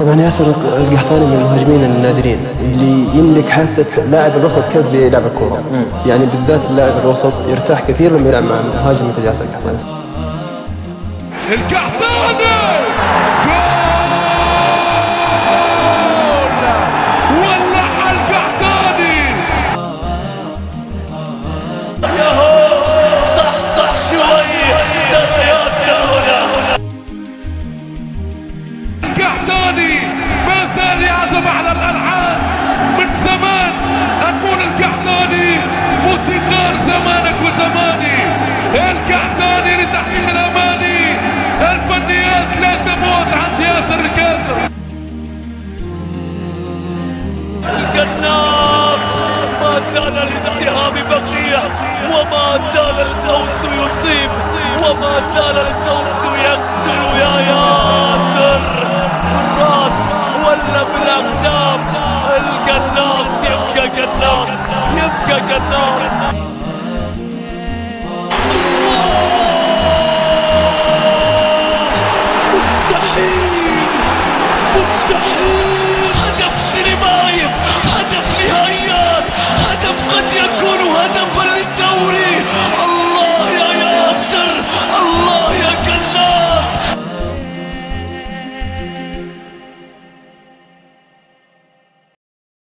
طبعا ياسر القحطاني من المهاجمين النادرين اللي يملك حاسة لاعب الوسط كيف بيلعب الكورة. يعني بالذات اللاعب الوسط يرتاح كثير لما يلعب مع مهاجم مثل ياسر القحطاني. القحطاني ولع القحطاني. ياهو صحصح شوي درياتنا هنا. القحطاني ما زال يعزف على الألحان من زمان. أقول القحطاني موسيقار زمانك وزماني. القحطاني لتحقيق الأماني. الفنيات لا تموت عند ياسر القاسم. القناص ما زال للسهام بقية وما زال القوس يصيب وما زال القوس يقتل يا ياسر بالراس ولا بالأقدام. القناص يبقى قناص يبقى قناص.